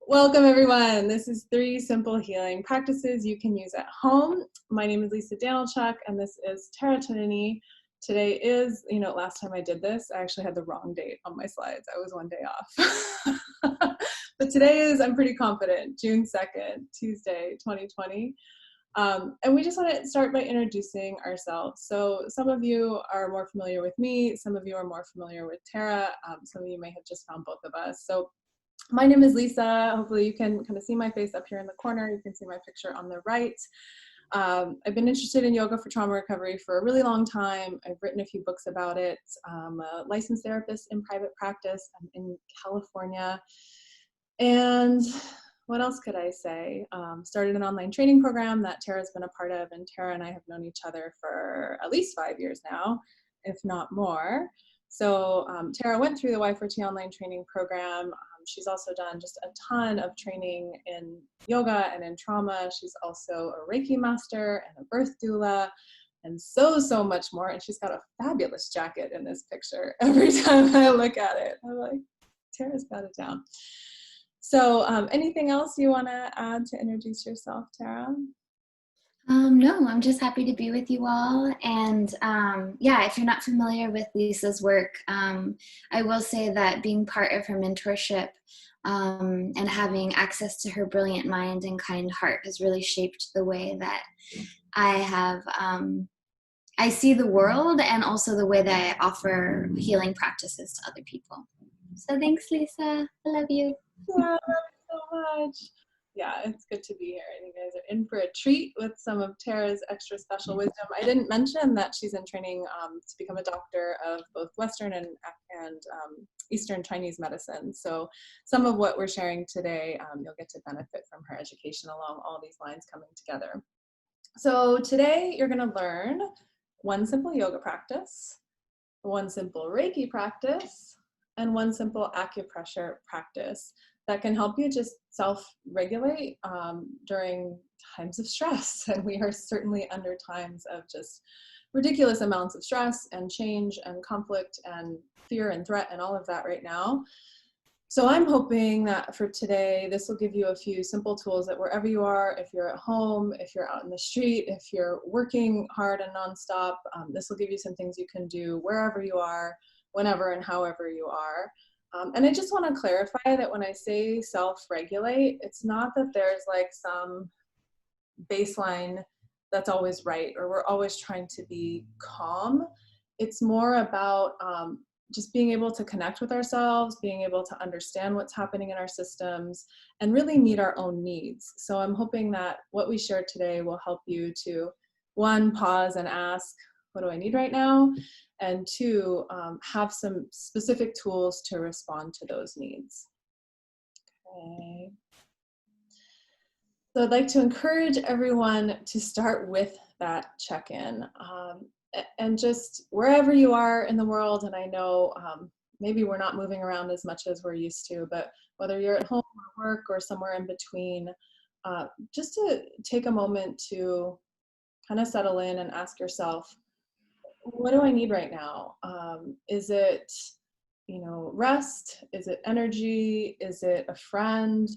Welcome everyone. This is 3 simple healing practices you can use at home. My name is Lisa Danylchuk and this is Tara Tonini. Today is, last time I did this, I actually had the wrong date on my slides. I was one day off. But today is, I'm pretty confident, June 2nd, Tuesday, 2020. And we just want to start by introducing ourselves. So some of you are more familiar with me, some of you are more familiar with Tara, some of you may have just found both of us. So my name is Lisa. Hopefully you can kind of see my face up here in the corner. You can see my picture on the right. I've been interested in yoga for trauma recovery for a really long time. I've written a few books about it. I'm a licensed therapist in private practice. I'm in California. And what else could I say? Started an online training program that Tara's been a part of, and Tara and I have known each other for at least 5 years now, if not more. So Tara went through the Y-YACEP online training program. She's also done just a ton of training in yoga and in trauma. She's also a Reiki master and a birth doula and so much more. And she's got a fabulous jacket in this picture. Every time I look at it, I'm like, Tara's got it down. So anything else you want to add to introduce yourself, Tara? No, I'm just happy to be with you all. And yeah, if you're not familiar with Lisa's work, I will say that being part of her mentorship and having access to her brilliant mind and kind heart has really shaped the way that I have, I see the world, and also the way that I offer healing practices to other people. So thanks, Lisa. I love you. Yeah, I love you so much. Yeah, it's good to be here. And you guys are in for a treat with some of Tara's extra special wisdom. I didn't mention that she's in training to become a doctor of both Western and Eastern Chinese medicine. So some of what we're sharing today, you'll get to benefit from her education along all these lines coming together. So today you're going to learn one simple yoga practice, one simple Reiki practice, and one simple acupressure practice that can help you just self-regulate during times of stress. And we are certainly under times of just ridiculous amounts of stress and change and conflict and fear and threat and all of that right now. So I'm hoping that for today, this will give you a few simple tools that wherever you are, if you're at home, if you're out in the street, if you're working hard and nonstop, this will give you some things you can do wherever you are, whenever and however you are. And I just want to clarify that when I say self-regulate, it's not that there's like some baseline that's always right, or we're always trying to be calm. It's more about just being able to connect with ourselves, being able to understand what's happening in our systems, and really meet our own needs. So I'm hoping that what we share today will help you to, 1, pause and ask, what do I need right now? And 2, have some specific tools to respond to those needs. Okay. So I'd like to encourage everyone to start with that check-in. And just wherever you are in the world, and I know maybe we're not moving around as much as we're used to, but whether you're at home or work or somewhere in between, just to take a moment to kind of settle in and ask yourself, what do I need right now? Is it, rest? Is it energy? Is it a friend?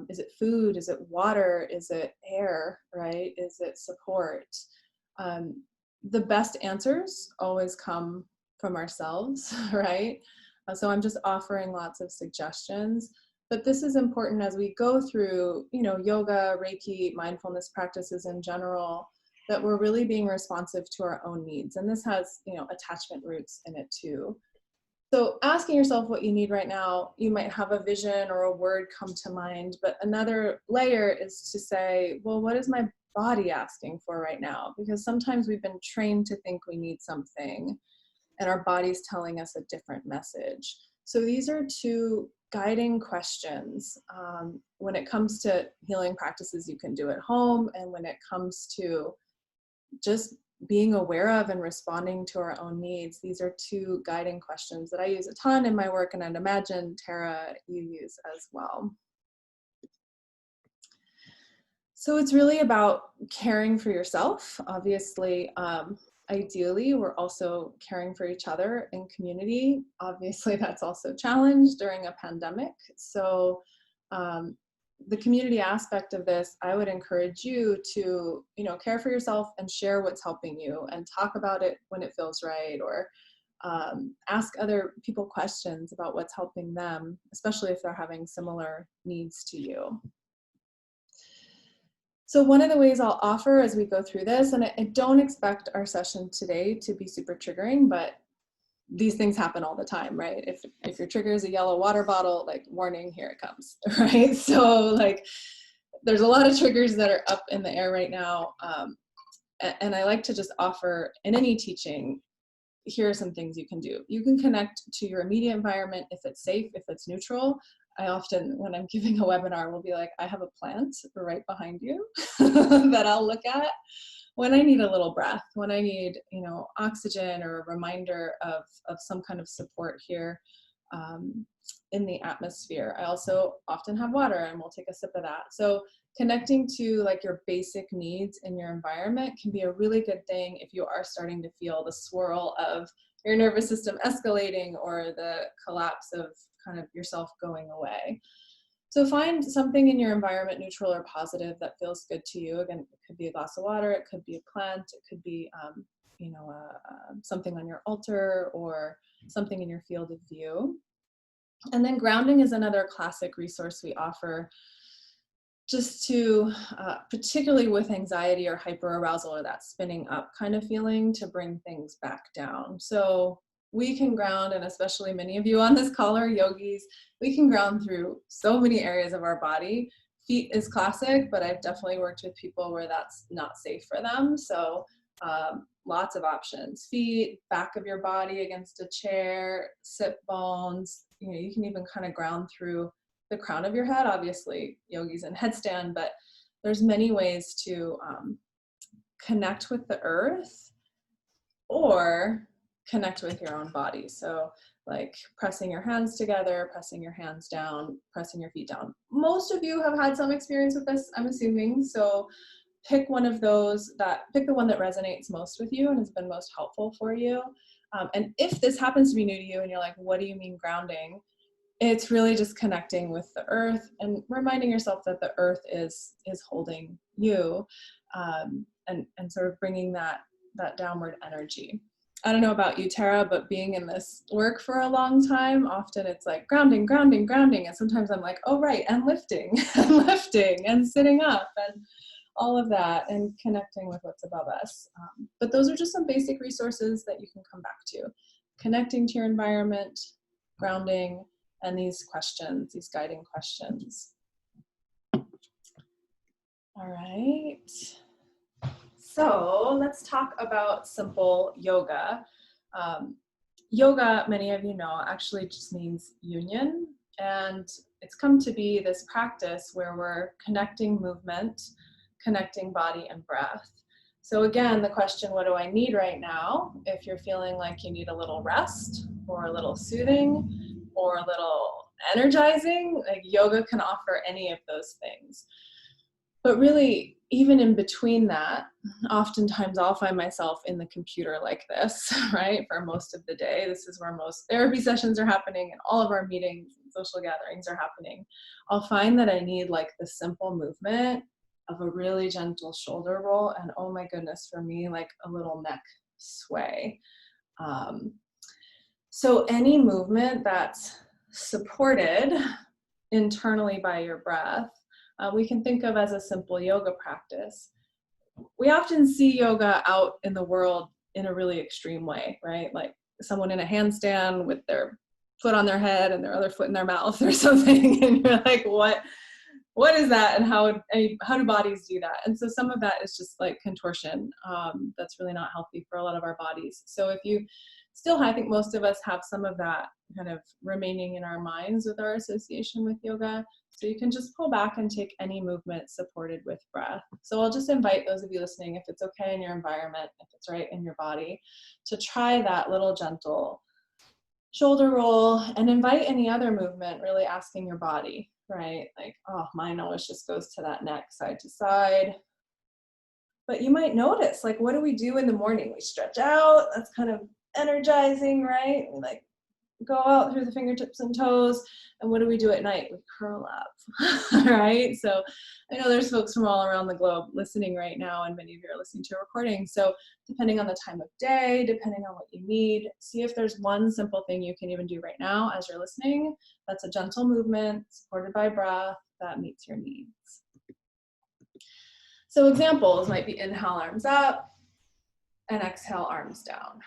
Is it food? Is it water? Is it air, right? Is it support? The best answers always come from ourselves, right? So I'm just offering lots of suggestions, but this is important as we go through, yoga, Reiki, mindfulness practices in general, that we're really being responsive to our own needs. And this has, attachment roots in it too. So asking yourself what you need right now, you might have a vision or a word come to mind, but another layer is to say, well, what is my body asking for right now? Because sometimes we've been trained to think we need something and our body's telling us a different message. So these are 2 guiding questions when it comes to healing practices you can do at home, and when it comes to just being aware of and responding to our own needs. These are 2 guiding questions that I use a ton in my work, and I'd imagine, Tara, you use as well. So it's really about caring for yourself. Obviously, ideally, we're also caring for each other in community. Obviously, that's also challenged during a pandemic. So the community aspect of this, I would encourage you to, care for yourself and share what's helping you and talk about it when it feels right, or ask other people questions about what's helping them, especially if they're having similar needs to you. So one of the ways I'll offer as we go through this, and I don't expect our session today to be super triggering, but these things happen all the time, right? If your trigger is a yellow water bottle, like, warning, here it comes, right? So like, there's a lot of triggers that are up in the air right now. And I like to just offer in any teaching, here are some things you can do. You can connect to your immediate environment if it's safe, if it's neutral. I often, when I'm giving a webinar, will be like, I have a plant right behind you that I'll look at when I need a little breath, when I need, oxygen or a reminder of some kind of support here in the atmosphere. I also often have water, and we'll take a sip of that. So connecting to like your basic needs in your environment can be a really good thing if you are starting to feel the swirl of your nervous system escalating or the collapse of kind of yourself going away. So find something in your environment, neutral or positive, that feels good to you. Again, it could be a glass of water, it could be a plant, it could be something on your altar or something in your field of view. And then grounding is another classic resource we offer, just to, particularly with anxiety or hyperarousal or that spinning up kind of feeling, to bring things back down. So we can ground, and especially many of you on this call are yogis, we can ground through so many areas of our body. Feet is classic, but I've definitely worked with people where that's not safe for them. So lots of options. Feet, back of your body against a chair, sit bones. You can even kind of ground through the crown of your head. Obviously, yogis in headstand, but there's many ways to connect with the earth or connect with your own body. So like pressing your hands together, pressing your hands down, pressing your feet down. Most of you have had some experience with this, I'm assuming. So pick one of those, pick the one that resonates most with you and has been most helpful for you. And if this happens to be new to you and you're like, what do you mean grounding? It's really just connecting with the earth and reminding yourself that the earth is holding you, and sort of bringing that downward energy. I don't know about you, Tara, but being in this work for a long time, often it's like grounding, grounding, grounding. And sometimes I'm like, oh, right, and lifting and lifting and sitting up and all of that and connecting with what's above us. But those are just some basic resources that you can come back to. Connecting to your environment, grounding, and these questions, these guiding questions. All right. So let's talk about simple yoga. Yoga, many of you know, actually just means union. And it's come to be this practice where we're connecting movement, connecting body and breath. So again, the question, what do I need right now? If you're feeling like you need a little rest or a little soothing or a little energizing, like yoga can offer any of those things. But really, even in between that, oftentimes I'll find myself in the computer like this, right? For most of the day. This is where most therapy sessions are happening and all of our meetings and social gatherings are happening. I'll find that I need like the simple movement of a really gentle shoulder roll, and oh my goodness, for me, like a little neck sway. So any movement that's supported internally by your breath, we can think of as a simple yoga practice. We often see yoga out in the world in a really extreme way, right? Like someone in a handstand with their foot on their head and their other foot in their mouth or something, and you're like, what is that, and how do bodies do that? And so some of that is just like contortion. That's really not healthy for a lot of our bodies. So if you still, I think most of us have some of that kind of remaining in our minds with our association with yoga. So you can just pull back and take any movement supported with breath. So I'll just invite those of you listening, if it's okay in your environment, if it's right in your body, to try that little gentle shoulder roll, and invite any other movement, really asking your body, right? Like, oh, mine always just goes to that neck, side to side. But you might notice, like, what do we do in the morning? We stretch out. That's kind of energizing, right? We like go out through the fingertips and toes. And what do we do at night? We curl up, right? So I know there's folks from all around the globe listening right now, and many of you are listening to a recording. So depending on the time of day, depending on what you need, see if there's one simple thing you can even do right now as you're listening. That's a gentle movement supported by breath that meets your needs. So examples might be inhale, arms up, and exhale, arms down.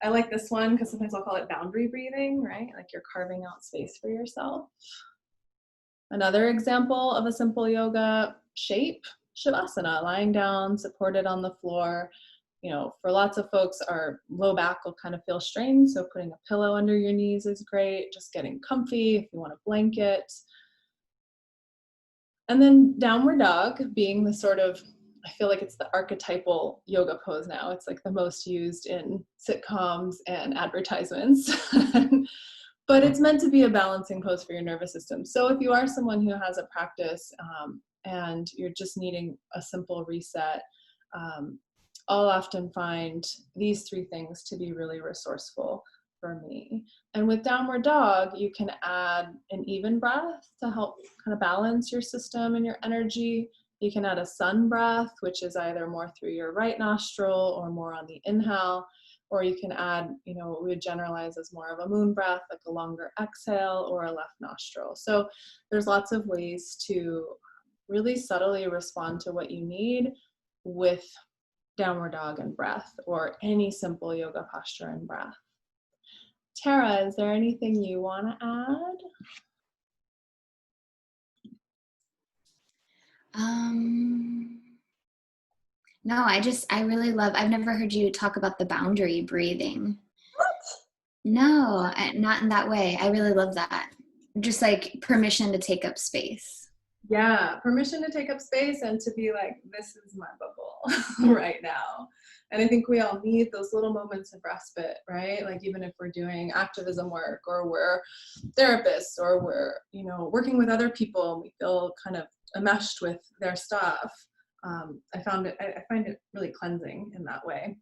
I like this one because sometimes I'll call it boundary breathing, right? Like you're carving out space for yourself. Another example of a simple yoga shape, Shavasana, lying down, supported on the floor. You know, for lots of folks, our low back will kind of feel strained, so putting a pillow under your knees is great. Just getting comfy if you want a blanket. And then downward dog being the sort of, I feel like it's the archetypal yoga pose now. It's like the most used in sitcoms and advertisements. But it's meant to be a balancing pose for your nervous system. So if you are someone who has a practice and you're just needing a simple reset, I'll often find these three things to be really resourceful for me. And with downward dog, you can add an even breath to help kind of balance your system and your energy. You can add a sun breath, which is either more through your right nostril or more on the inhale, or you can add, you know, what we would generalize as more of a moon breath, like a longer exhale or a left nostril. So there's lots of ways to really subtly respond to what you need with downward dog and breath, or any simple yoga posture and breath. Tara, is there anything you want to add? No, I really love, I've never heard you talk about the boundary breathing. What? No, not in that way. I really love that. Just like permission to take up space. Yeah, permission to take up space and to be like, this is my bubble right now. And I think we all need those little moments of respite, right? Like even if we're doing activism work or we're therapists or we're, you know, working with other people and we feel kind of enmeshed with their stuff, I find it really cleansing in that way.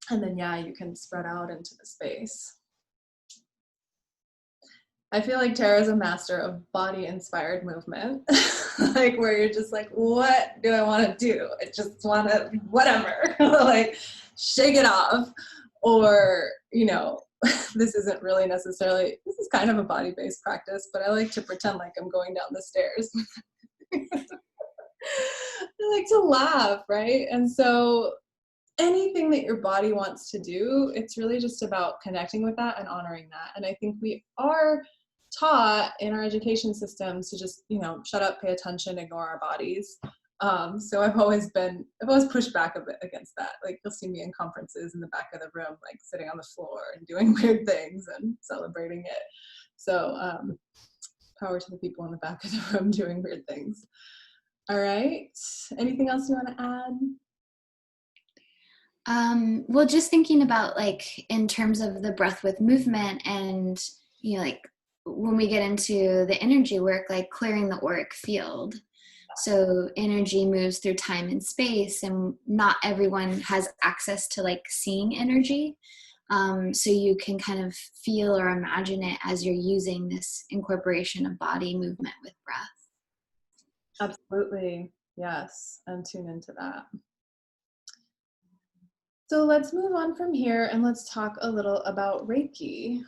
And then, yeah, you can spread out into the space. I feel like Tara's a master of body-inspired movement, like where you're just like, what do I want to do? I just want to, whatever, like shake it off. Or, you know, this isn't really necessarily, this is kind of a body-based practice, but I like to pretend like I'm going down the stairs. I like to laugh, right? And so anything that your body wants to do, it's really just about connecting with that and honoring that. And I think we are taught in our education systems to just, you know, shut up, pay attention, ignore our bodies. So I've always pushed back a bit against that. Like you'll see me in conferences in the back of the room, like sitting on the floor and doing weird things and celebrating it. So power to the people in the back of the room doing weird things. All right. Anything else you want to add? Well, just thinking about like in terms of the breath with movement and, you know, like when we get into the energy work, like clearing the auric field. So energy moves through time and space, and not everyone has access to like seeing energy. So you can kind of feel or imagine it as you're using this incorporation of body movement with breath. Absolutely. Yes. And tune into that. So let's move on from here and let's talk a little about Reiki.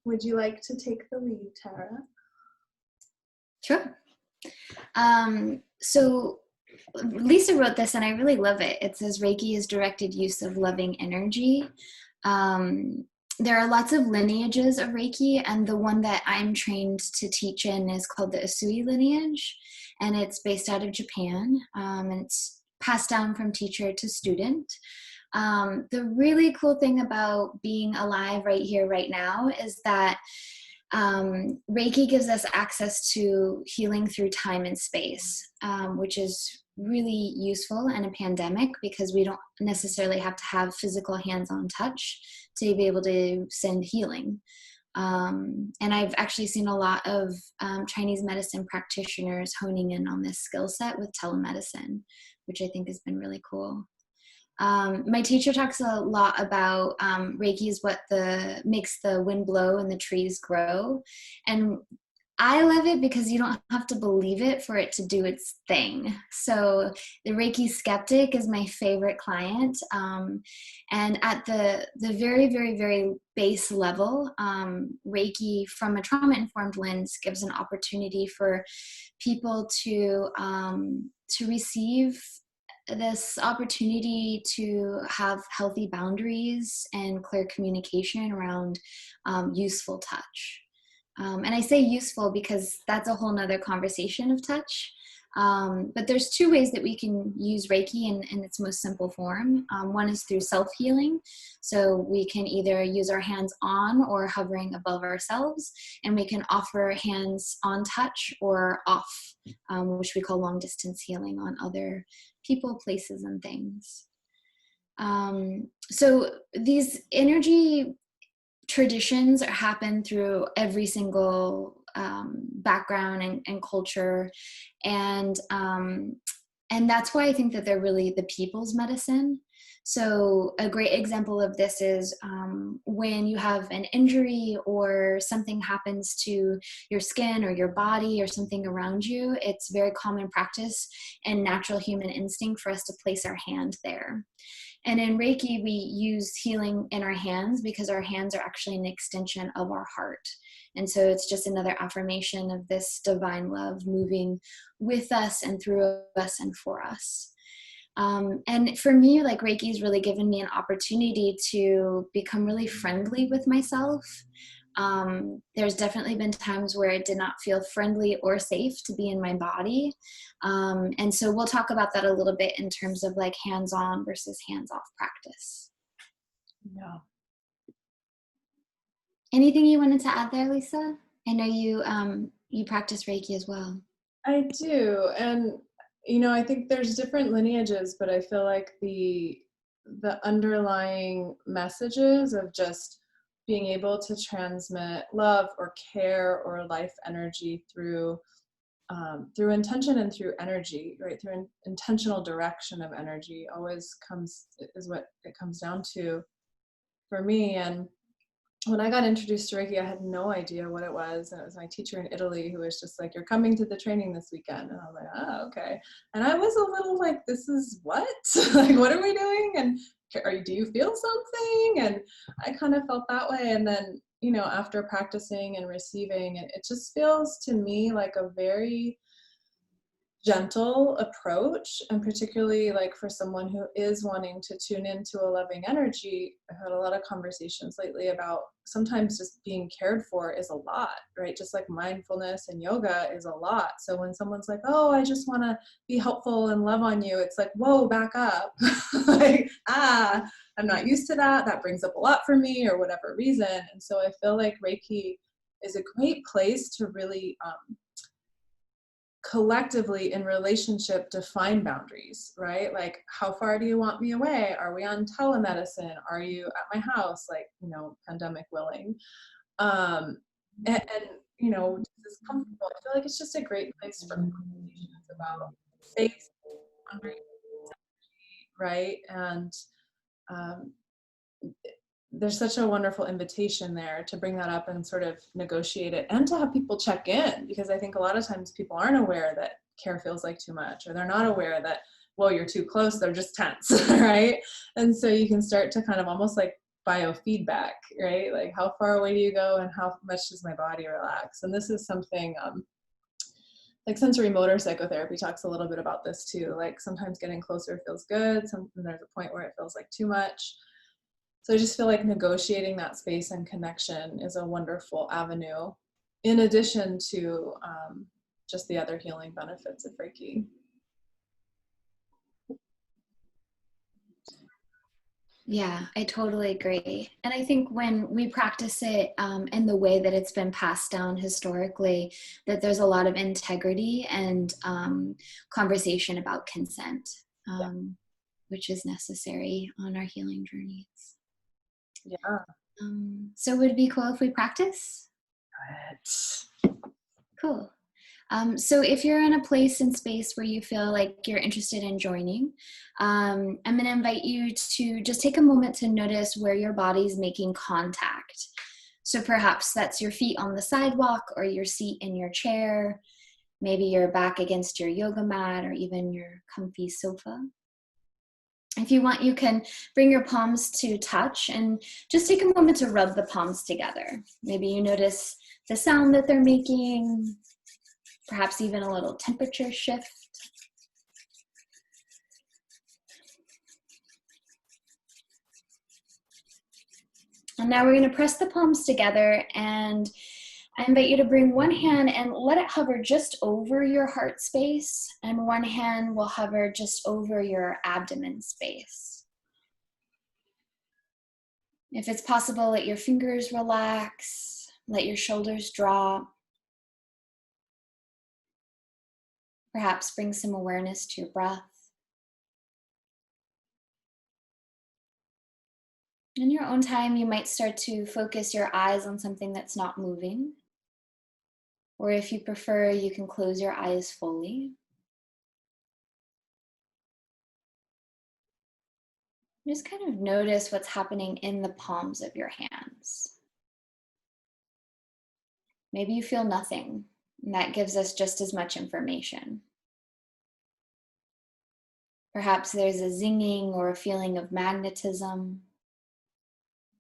Would you like to take the lead, Tara? Sure. So Lisa wrote this and I really love it. It says Reiki is directed use of loving energy. There are lots of lineages of Reiki, and the one that I'm trained to teach in is called the Usui lineage, and it's based out of Japan, and it's passed down from teacher to student. The really cool thing about being alive right here, right now, is that Reiki gives us access to healing through time and space, which is really useful in a pandemic because we don't necessarily have to have physical hands-on touch to be able to send healing. And I've actually seen a lot of Chinese medicine practitioners honing in on this skill set with telemedicine, which I think has been really cool. My teacher talks a lot about Reiki is what makes the wind blow and the trees grow. And I love it because you don't have to believe it for it to do its thing. So the Reiki skeptic is my favorite client. And at the very, very, very base level, Reiki from a trauma-informed lens gives an opportunity for people to receive this opportunity to have healthy boundaries and clear communication around useful touch. And I say useful because that's a whole nother conversation of touch. But there's two ways that we can use Reiki in its most simple form. One is through self-healing. So we can either use our hands on or hovering above ourselves, and we can offer hands on touch or off, which we call long distance healing on other people, places, and things. So these energy traditions happen through every single background and culture, and that's why I think that they're really the people's medicine. So a great example of this is when you have an injury or something happens to your skin or your body or something around you, it's very common practice and natural human instinct for us to place our hand there. And in Reiki, we use healing in our hands because our hands are actually an extension of our heart. And so it's just another affirmation of this divine love moving with us and through us and for us. And for me, like Reiki has really given me an opportunity to become really friendly with myself. There's definitely been times where it did not feel friendly or safe to be in my body. And so we'll talk about that a little bit in terms of like hands-on versus hands-off practice. Yeah. Anything you wanted to add there, Lisa? I know you practice Reiki as well. I do. And, I think there's different lineages, but I feel like the underlying messages of just being able to transmit love or care or life energy through intention and through energy, right? Through intentional direction of energy is what it comes down to for me. And when I got introduced to Reiki, I had no idea what it was. And it was my teacher in Italy who was just like, "You're coming to the training this weekend." And I was like, "Oh, okay." And I was a little like, "This is what? Like, what are we doing? And do you feel something?" And I kind of felt that way. And then, after practicing and receiving, it just feels to me like a very gentle approach, and particularly like for someone who is wanting to tune into a loving energy. I've had a lot of conversations lately about sometimes just being cared for is a lot, right? Just like mindfulness and yoga is a lot. So when someone's like, "Oh, I just want to be helpful and love on you," it's like, whoa, back up. Like, I'm not used to that. That brings up a lot for me or whatever reason. And so I feel like Reiki is a great place to really collectively in relationship define boundaries, right? Like, how far do you want me away? Are we on telemedicine? Are you at my house? Like, pandemic willing. And this is comfortable. I feel like it's just a great place for conversations about space, boundaries, right? And there's such a wonderful invitation there to bring that up and sort of negotiate it, and to have people check in, because I think a lot of times people aren't aware that care feels like too much, or they're not aware that, well, you're too close, they're just tense, right? And so you can start to kind of almost like biofeedback, right? Like, how far away do you go and how much does my body relax? And this is something like sensory motor psychotherapy talks a little bit about this too. Like, sometimes getting closer feels good, there's a point where it feels like too much. So I just feel like negotiating that space and connection is a wonderful avenue, in addition to just the other healing benefits of Reiki. Yeah, I totally agree. And I think when we practice it in the way that it's been passed down historically, that there's a lot of integrity and conversation about consent, which is necessary on our healing journeys. Yeah. So would it be cool if we practice? Good. Cool. So if you're in a place and space where you feel like you're interested in joining, I'm going to invite you to just take a moment to notice where your body's making contact. So perhaps that's your feet on the sidewalk or your seat in your chair. Maybe your back against your yoga mat or even your comfy sofa. If you want, you can bring your palms to touch and just take a moment to rub the palms together. Maybe you notice the sound that they're making, perhaps even a little temperature shift. And now we're going to press the palms together, and I invite you to bring one hand and let it hover just over your heart space, and one hand will hover just over your abdomen space. If it's possible, let your fingers relax, let your shoulders drop. Perhaps bring some awareness to your breath. In your own time, you might start to focus your eyes on something that's not moving. Or if you prefer, you can close your eyes fully. Just kind of notice what's happening in the palms of your hands. Maybe you feel nothing, and that gives us just as much information. Perhaps there's a zinging or a feeling of magnetism,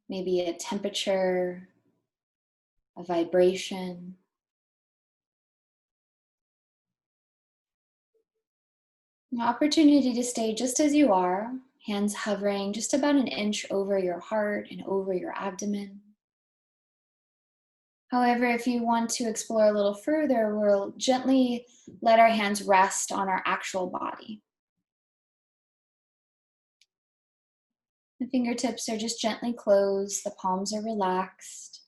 maybe a temperature, a vibration. An opportunity to stay just as you are, hands hovering just about an inch over your heart and over your abdomen. However, if you want to explore a little further, we'll gently let our hands rest on our actual body. The fingertips are just gently closed, the palms are relaxed.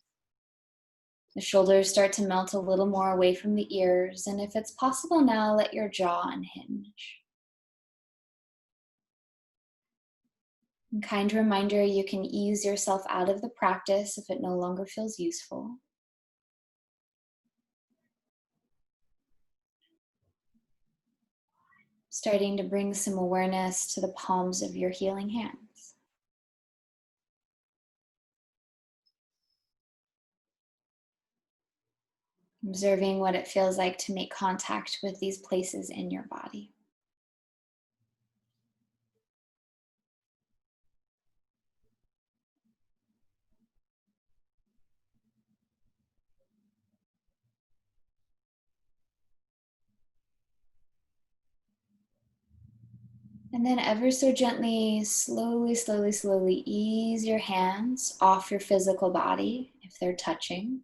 The shoulders start to melt a little more away from the ears, and if it's possible now, let your jaw unhinge. A kind reminder, you can ease yourself out of the practice if it no longer feels useful. Starting to bring some awareness to the palms of your healing hands. Observing what it feels like to make contact with these places in your body. And then ever so gently, slowly, slowly, slowly ease your hands off your physical body if they're touching.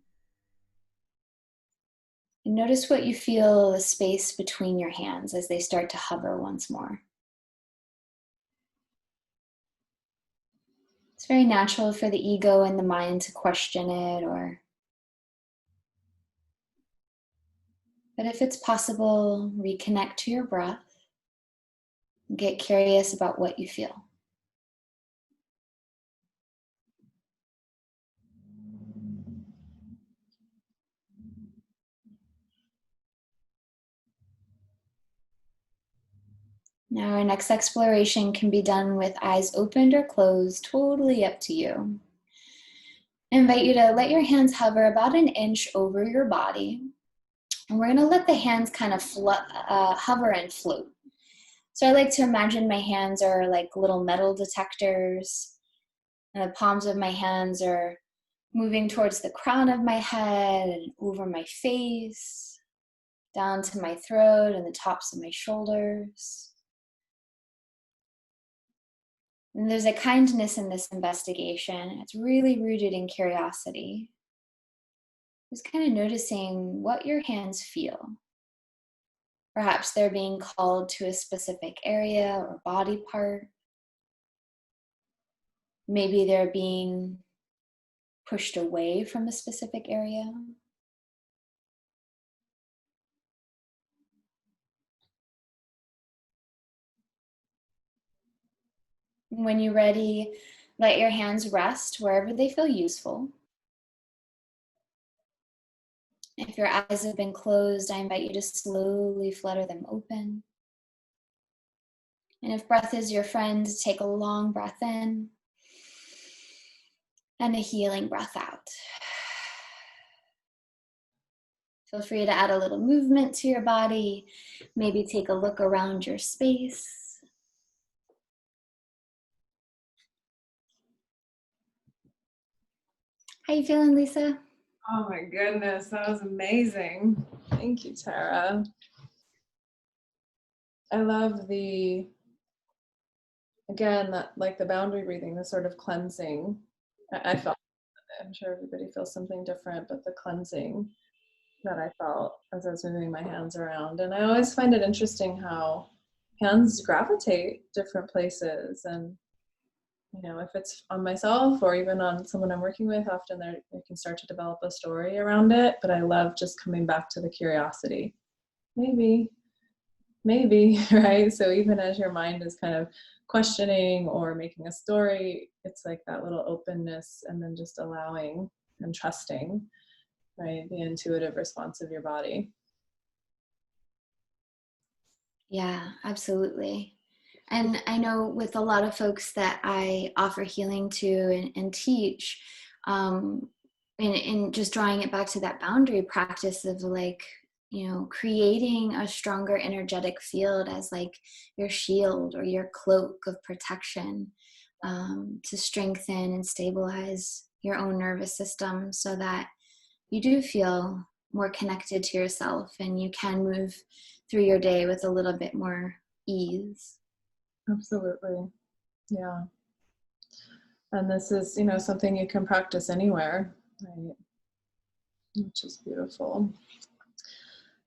And notice what you feel the space between your hands as they start to hover once more. It's very natural for the ego and the mind to question it, but if it's possible, reconnect to your breath. Get curious about what you feel. Now our next exploration can be done with eyes opened or closed, totally up to you. I invite you to let your hands hover about an inch over your body. And we're going to let the hands kind of hover and float. So I like to imagine my hands are like little metal detectors. And the palms of my hands are moving towards the crown of my head and over my face, down to my throat and the tops of my shoulders. And there's a kindness in this investigation. It's really rooted in curiosity. Just kind of noticing what your hands feel. Perhaps they're being called to a specific area or body part. Maybe they're being pushed away from a specific area. When you're ready, Let your hands rest wherever they feel useful. If your eyes have been closed, I invite you to slowly flutter them open. And if breath is your friend, take a long breath in and a healing breath out. Feel free to add a little movement to your body. Maybe take a look around your space. How you feeling, Lisa? Oh my goodness, that was amazing. Thank you, Tara. I love the, again, that like the boundary breathing, the sort of cleansing. I felt, I'm sure everybody feels something different, but the cleansing that I felt as I was moving my hands around. And I always find it interesting how hands gravitate different places. And, you know, if it's on myself or even on someone I'm working with, often they can start to develop a story around it. But I love just coming back to the curiosity. Maybe, right? So even as your mind is kind of questioning or making a story, it's like that little openness and then just allowing and trusting, right? The intuitive response of your body. Yeah, absolutely. And I know with a lot of folks that I offer healing to and teach, and just drawing it back to that boundary practice of like, you know, creating a stronger energetic field as like your shield or your cloak of protection, to strengthen and stabilize your own nervous system so that you do feel more connected to yourself and you can move through your day with a little bit more ease. Absolutely. Yeah. And this is, you know, something you can practice anywhere, right? Which is beautiful.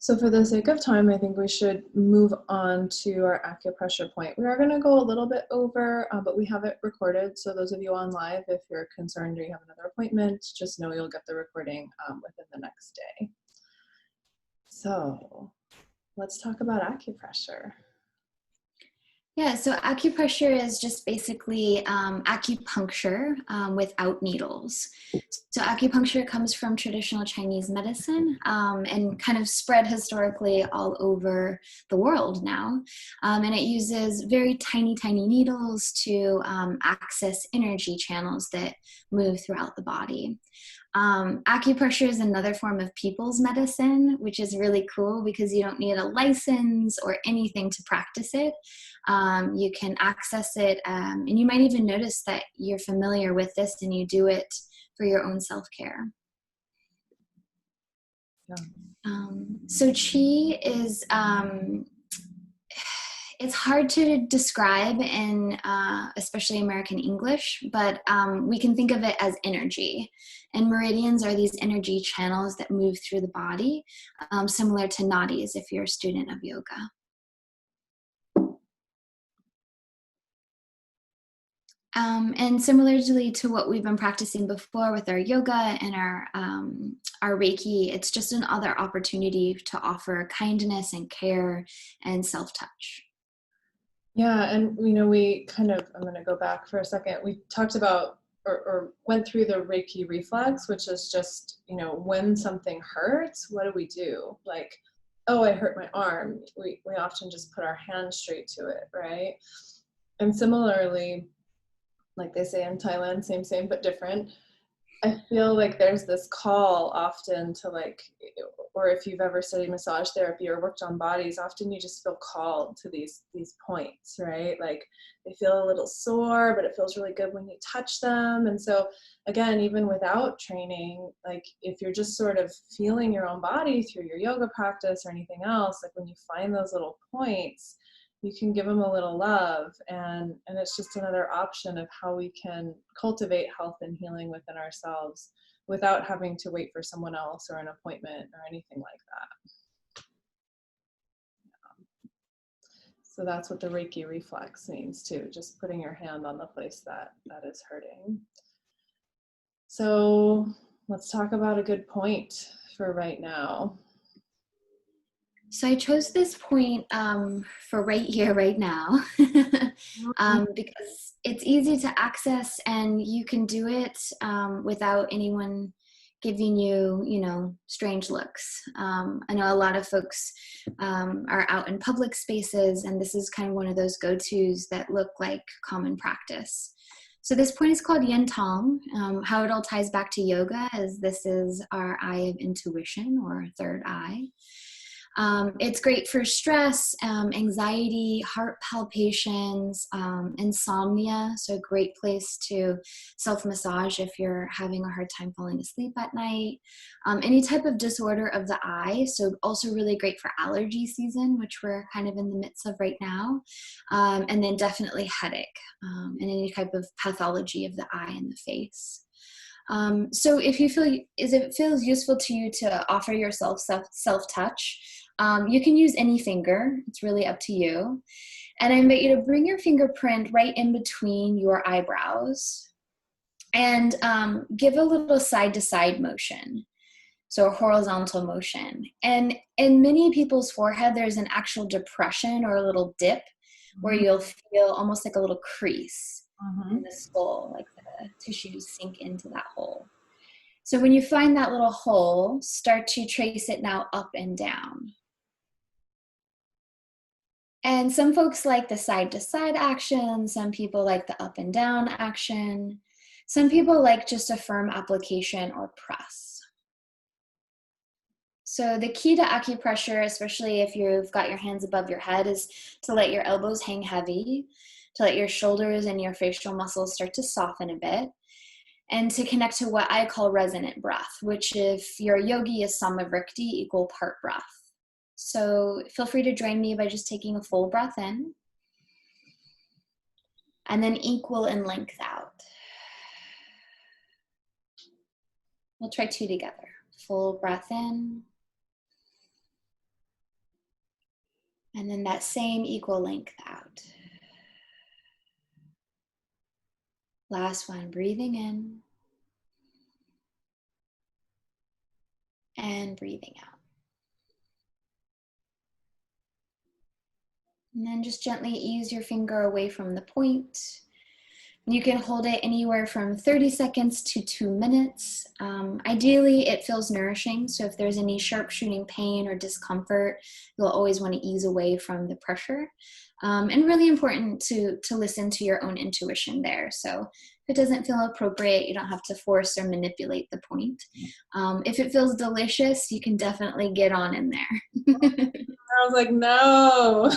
So for the sake of time, I think we should move on to our acupressure point. We are going to go a little bit over, but we have it recorded. So those of you on live, if you're concerned or you have another appointment, just know you'll get the recording within the next day. So let's talk about acupressure. Yeah, so acupressure is just basically acupuncture without needles. So acupuncture comes from traditional Chinese medicine and kind of spread historically all over the world now. And it uses very tiny, tiny needles to access energy channels that move throughout the body. Acupressure is another form of people's medicine, which is really cool because you don't need a license or anything to practice it. You can access it, and you might even notice that you're familiar with this and you do it for your own self-care. Yeah. So Qi is, it's hard to describe in especially American English, but we can think of it as energy. And meridians are these energy channels that move through the body, similar to nadis if you're a student of yoga. And similarly to what we've been practicing before with our yoga and our Reiki, it's just another opportunity to offer kindness and care and self-touch. Yeah, and you know, we kind of, I'm going to go back for a second. We talked about or went through the Reiki Reflex, which is just, you know, when something hurts, what do we do? Like, oh, I hurt my arm. We often just put our hand straight to it, right? And similarly, like they say in Thailand, same but different. I feel like there's this call often to like, or if you've ever studied massage therapy or worked on bodies, often you just feel called to these points, right? Like they feel a little sore, but it feels really good when you touch them. And so again, even without training, like if you're just sort of feeling your own body through your yoga practice or anything else, like when you find those little points, you can give them a little love, and it's just another option of how we can cultivate health and healing within ourselves without having to wait for someone else or an appointment or anything like that. So that's what the Reiki Reflex means too, just putting your hand on the place that is hurting. So let's talk about a good point for right now. So I chose this point for right here, right now, because it's easy to access and you can do it without anyone giving you, you know, strange looks. I know a lot of folks are out in public spaces, and this is kind of one of those go-tos that look like common practice. So this point is called Yin Tong. How it all ties back to yoga is this is our eye of intuition, or third eye. It's great for stress, anxiety, heart palpitations, insomnia. So a great place to self-massage if you're having a hard time falling asleep at night. Any type of disorder of the eye. So also really great for allergy season, which we're kind of in the midst of right now. And then definitely headache and any type of pathology of the eye and the face. So if you feel, if it feels useful to you to offer yourself self-touch, you can use any finger. It's really up to you. And I invite you to bring your fingerprint right in between your eyebrows and give a little side-to-side motion. So a horizontal motion. And in many people's forehead, there's an actual depression or a little dip where you'll feel almost like a little crease in the skull, like the tissues sink into that hole. So when you find that little hole, start to trace it now up and down. And some folks like the side-to-side action. Some people like the up and down action. Some people like just a firm application or press. So the key to acupressure, especially if you've got your hands above your head, is to let your elbows hang heavy, to let your shoulders and your facial muscles start to soften a bit, and to connect to what I call resonant breath, which if you're a yogi is samavrikti, equal part breath. So feel free to join me by just taking a full breath in and then equal in length out. We'll try two together. Full breath in. And then that same equal length out. Last one, breathing in and breathing out. And then just gently ease your finger away from the point. You can hold it anywhere from 30 seconds to 2 minutes. Ideally, it feels nourishing. So if there's any sharp shooting pain or discomfort, you'll always want to ease away from the pressure. And really important to listen to your own intuition there. So if it doesn't feel appropriate, you don't have to force or manipulate the point. If it feels delicious, you can definitely get on in there. I was like, no.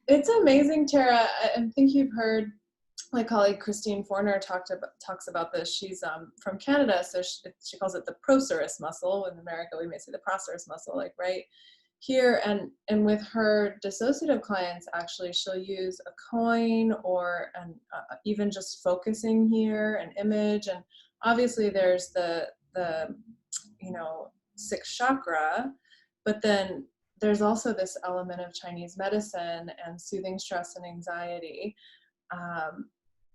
It's amazing, Tara. I think you've heard my colleague Christine Forner talks about this. She's from Canada, so she calls it the procerus muscle. In America, we may say the procerus muscle, like right here. And with her dissociative clients, actually, she'll use a coin or even just focusing here, an image. And obviously, there's the sixth chakra, but then there's also this element of Chinese medicine and soothing stress and anxiety,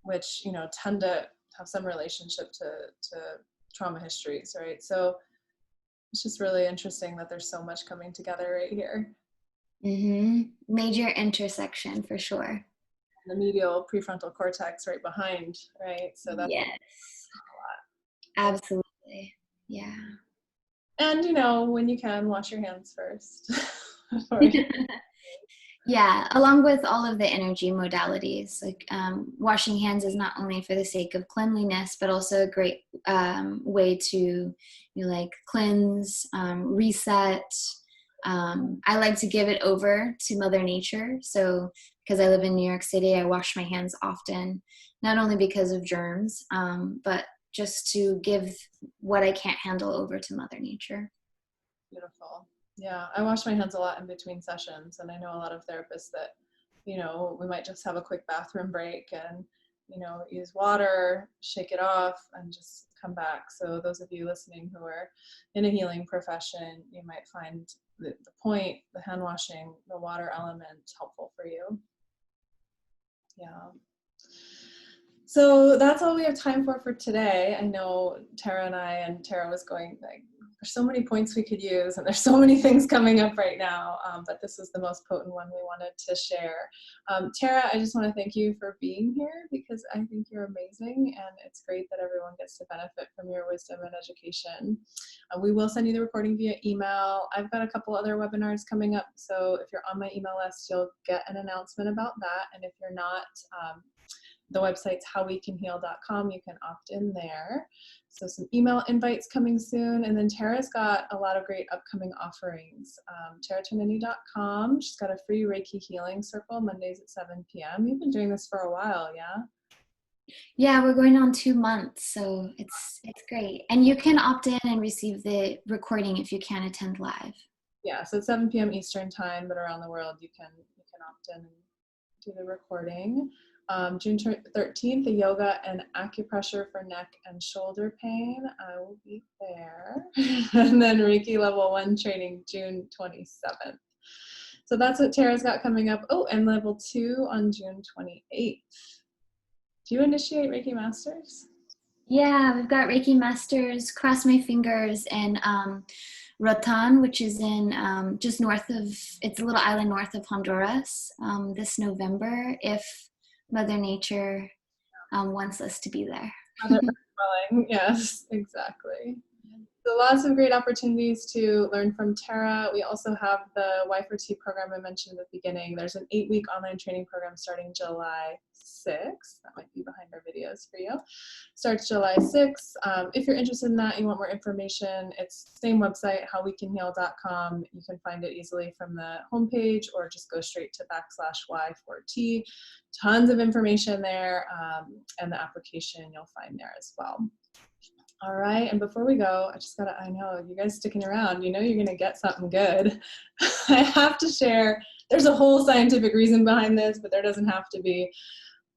which tend to have some relationship to trauma histories, right? So it's just really interesting that there's so much coming together right here. Major intersection for sure. The medial prefrontal cortex right behind, right? So that's yes, a lot. Absolutely, yeah. And when you can, wash your hands first. Yeah, along with all of the energy modalities, like washing hands is not only for the sake of cleanliness, but also a great way to cleanse, reset. I like to give it over to Mother Nature. So because I live in New York City, I wash my hands often, not only because of germs, but just to give what I can't handle over to Mother Nature. Beautiful. Yeah, I wash my hands a lot in between sessions, and I know a lot of therapists that, we might just have a quick bathroom break and, use water, shake it off, and just come back. So those of you listening who are in a healing profession, you might find the point, the hand washing, the water element helpful for you. Yeah. So that's all we have time for today. I know Tara and Tara was going there's so many points we could use, and there's so many things coming up right now, but this was the most potent one we wanted to share. Tara, I just want to thank you for being here, because I think you're amazing, and it's great that everyone gets to benefit from your wisdom and education. We will send you the recording via email. I've got a couple other webinars coming up, so if you're on my email list, you'll get an announcement about that, and if you're not, the website's howwecanheal.com. You can opt in there. So some email invites coming soon. And then Tara's got a lot of great upcoming offerings. TaraTonini.com. She's got a free Reiki healing circle Mondays at 7 p.m. You've been doing this for a while, yeah? Yeah, we're going on 2 months, so it's great. And you can opt in and receive the recording if you can't attend live. Yeah, so it's 7 p.m. Eastern time, but around the world you can opt in and do the recording. June 13th, the yoga and acupressure for neck and shoulder pain. I will be there. And then Reiki Level 1 training June 27th. So that's what Tara's got coming up. Oh, and Level 2 on June 28th. Do you initiate Reiki Masters? Yeah, we've got Reiki Masters, cross my fingers, and Rotan, which is in just north of, it's a little island north of Honduras, this November, if Mother Nature wants us to be there. Yes, exactly. So lots of great opportunities to learn from Tara. We also have the Y4T program I mentioned at the beginning. There's an 8-week online training program starting July 6th. That might be behind our videos for you. Starts July 6th. If you're interested in that, you want more information, it's the same website, howwecanheal.com. You can find it easily from the homepage, or just go straight to /Y4T. Tons of information there, and the application you'll find there as well. All right, and before we go, I know, you guys sticking around, you know you're gonna get something good. I have to share, there's a whole scientific reason behind this, but there doesn't have to be.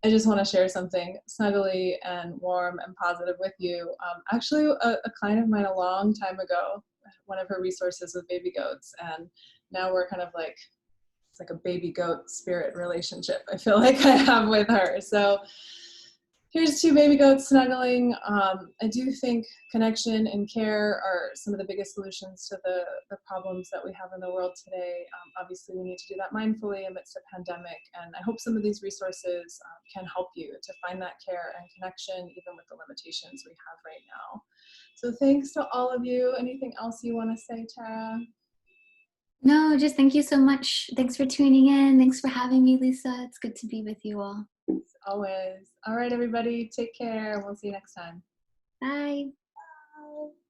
I just wanna share something snuggly and warm and positive with you. Actually, a client of mine a long time ago, one of her resources was baby goats, and now we're kind of like, it's like a baby goat spirit relationship I feel like I have with her. So here's 2 baby goats snuggling. I do think connection and care are some of the biggest solutions to the problems that we have in the world today. Obviously, we need to do that mindfully amidst a pandemic, and I hope some of these resources can help you to find that care and connection, even with the limitations we have right now. So thanks to all of you. Anything else you want to say, Tara? No, just thank you so much. Thanks for tuning in. Thanks for having me, Lisa. It's good to be with you all. Always. All right, everybody, take care, and we'll see you next time. Bye. Bye.